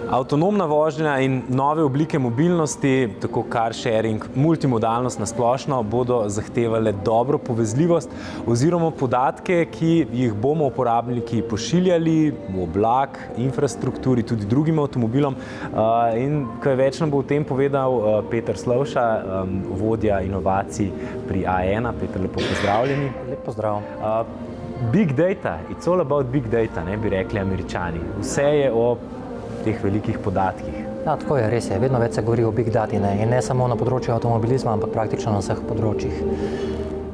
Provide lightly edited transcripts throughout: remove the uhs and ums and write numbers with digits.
Avtonomna vožnja in nove oblike mobilnosti, tako car sharing, multimodalnost na splošno, bodo zahtevale dobro povezljivost oziroma podatke, ki jih bomo uporabniki pošiljali v oblak, infrastrukturi, tudi drugim avtomobilom. In kaj več nam bo o tem povedal Peter Slovša, vodja inovacij pri A1. Peter, lepo pozdravljeni. Lep pozdrav. Big data, it's all about big data, ne bi rekli Američani. Vse je o teh velikih podatkih. Ja, tako je, res je. Vedno več se govori o big dati, ne? In ne samo na področju avtomobilizma, ampak praktično na vseh področjih.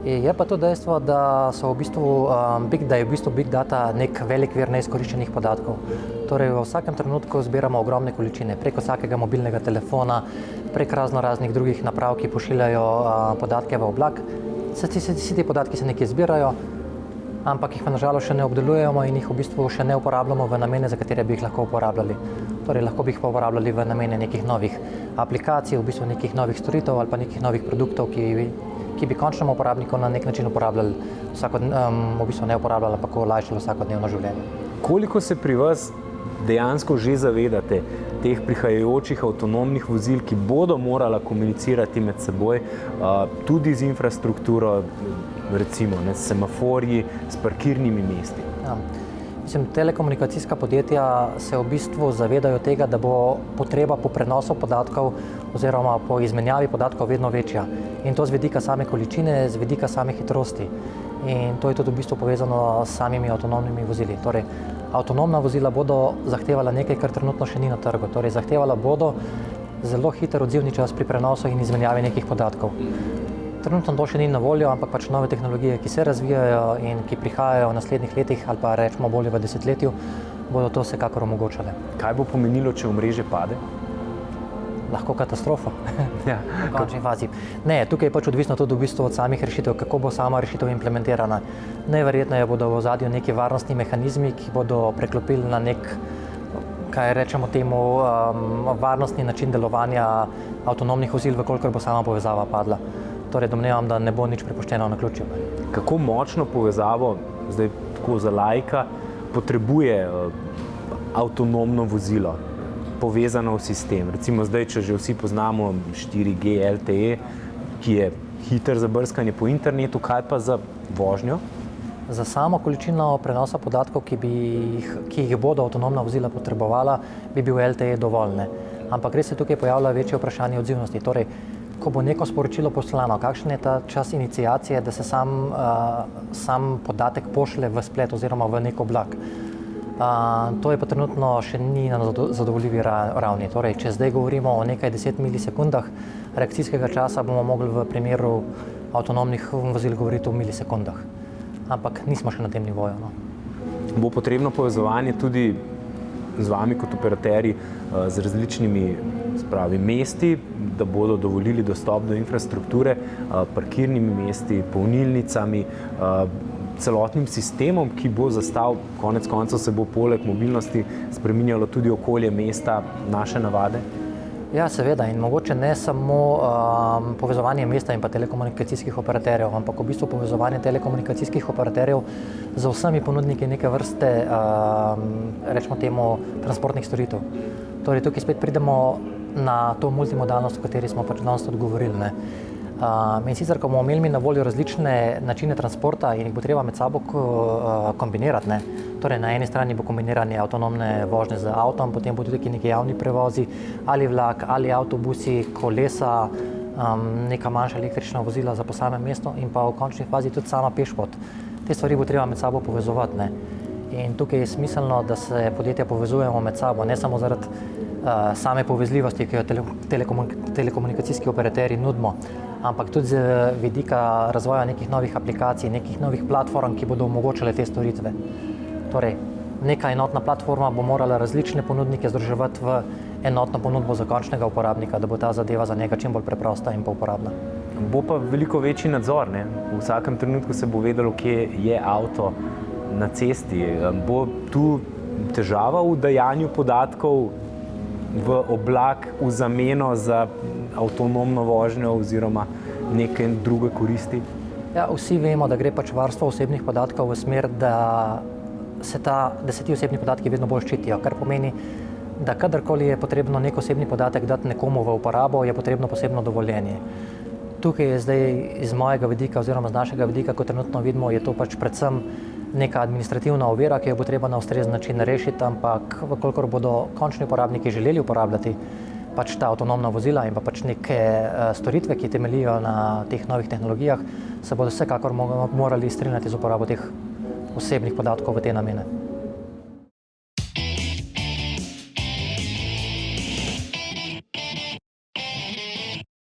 Je pa to dejstvo, da je v bistvu big data nek velik vir neizkoriščenih podatkov. Torej, v vsakem trenutku zbiramo ogromne količine, preko vsakega mobilnega telefona, prek raznih drugih naprav, ki pošiljajo podatke v oblak. Vsi ti podatki se nekje zbirajo, ampak jih pa nažalost še ne obdelujemo in jih v bistvu še ne uporabljamo v namene, za katere bi jih lahko uporabljali. Torej, lahko bi jih pa uporabljali v namene nekih novih aplikacij, v bistvu nekih novih storitev ali pa nekih novih produktov, ki bi končnemu uporabniku na nek način uporabljali, v bistvu ne uporabljali, ampak olajšali vsakodnevno življenje. Koliko se pri vas dejansko že zavedate teh prihajajočih avtonomnih vozil, ki bodo morala komunicirati med seboj, tudi z infrastrukturo, recimo s semaforji, s parkirnimi mesti? Ja. Telekomunikacijska podjetja se v bistvu zavedajo tega, da bo potreba po prenosu podatkov oziroma po izmenjavi podatkov vedno večja. In to z vidika same količine, z vidika same hitrosti. In to je tudi v bistvu povezano s samimi avtonomnimi vozili. Torej, avtonomna vozila bodo zahtevala nekaj, kar trenutno še ni na trgu. Torej, zahtevala bodo zelo hiter odzivni čas pri prenosu in izmenjavi nekih podatkov. Trenutno to še ni na voljo, ampak pač nove tehnologije, ki se razvijajo in ki prihajajo v naslednjih letih ali pa rečemo bolje v desetletju, bodo to vsekakor omogočale. Kaj bo pomenilo, če omrežje pade? Lahko katastrofa. Ja. V končni fazi. Ne, tukaj je pač odvisno tudi v bistvu od samih rešitev, kako bo sama rešitev implementirana. Najverjetneje bodo v ozadju neki varnostni mehanizmi, ki bodo preklopili na nek, kaj rečemo temu, varnostni način delovanja avtonomnih vozil, v kolikor bo sama povezava padla. Torej, domnevam, da ne bo nič prepuščeno naključju. Kako močno povezavo, zdaj tako za laika, potrebuje avtonomno vozilo, povezano v sistem? Recimo zdaj, če že vsi poznamo 4G LTE, ki je hiter za brskanje po internetu, kaj pa za vožnjo? Za samo količino prenosa podatkov, ki jih bodo avtonomna vozila potrebovala, bi bil LTE dovolj. Ampak res se tukaj pojavlja večje vprašanje odzivnosti. Torej, ko bo neko sporočilo poslano, kakšen je ta čas iniciacije, da se sam podatek pošlje v splet oziroma v nek oblak. To je pa trenutno še ni na zadovoljivi ravni. Torej, če zdaj govorimo o nekaj 10 milisekundah reakcijskega časa, bomo mogli v primeru avtonomnih vozil govoriti o milisekundah. Ampak nismo še na tem nivoju. No. Bo potrebno povezovanje tudi z vami kot operaterji z različnimi mesti, da bodo dovolili dostop do infrastrukture, parkirnimi mesti, polnilnicami, celotnim sistemom, ki bo zastal, konec koncev se bo poleg mobilnosti spreminjalo tudi okolje mesta, naše navade? Ja, seveda, in mogoče ne samo povezovanje mesta in pa telekomunikacijskih operaterjev, ampak v bistvu povezovanje telekomunikacijskih operaterjev z vsemi ponudniki neke vrste, rečemo temu, transportnih storitev. Torej, tukaj spet pridemo na to multimodalnost, o kateri smo pač danes tudi govorili. In sicer, ko bomo imeli na voljo različne načine transporta in jih bo treba med sabo kombinirati. Torej, na eni strani bo kombiniranje avtonomne vožnje z avtom, potem bodo tudi neki javni prevozi, ali vlak, ali avtobusi, kolesa, neka manjša električna vozila za posamezno mesto in pa v končni fazi tudi sama pešpot. Te stvari bo treba med sabo povezovati. In tukaj je smiselno, da se podjetja povezujemo med sabo, ne samo zaradi same povezljivosti, ki jo telekomunikacijski operaterji nudimo, ampak tudi z vidika razvoja nekih novih aplikacij, nekih novih platform, ki bodo omogočale te storitve. Torej, neka enotna platforma bo morala različne ponudnike združevati v enotno ponudbo za končnega uporabnika, da bo ta zadeva za njega čim bolj preprosta in pa uporabna. Bo pa veliko večji nadzor, ne? V vsakem trenutku se bo vedelo, kje je avto na cesti. Bo tu težava v dajanju podatkov v oblak v zameno za avtonomno vožnjo oziroma neke druge koristi? Ja, vsi vemo, da gre pač varstvo osebnih podatkov v smer, da se ti osebni podatki vedno bolj ščitijo, kar pomeni, da kadarkoli je potrebno nek osebni podatek dati nekomu v uporabo, je potrebno posebno dovoljenje. Tukaj je zdaj iz mojega vidika oziroma z našega vidika, kot trenutno vidimo, je to pač predvsem neka administrativna ovira, ki jo bo treba na ustrezen način rešiti, ampak vkolikor bodo končni uporabniki želeli uporabljati pač ta avtonomna vozila in pa pač neke storitve, ki temeljijo na teh novih tehnologijah, se bodo vsekakor morali strinjati z uporabo teh osebnih podatkov v te namene.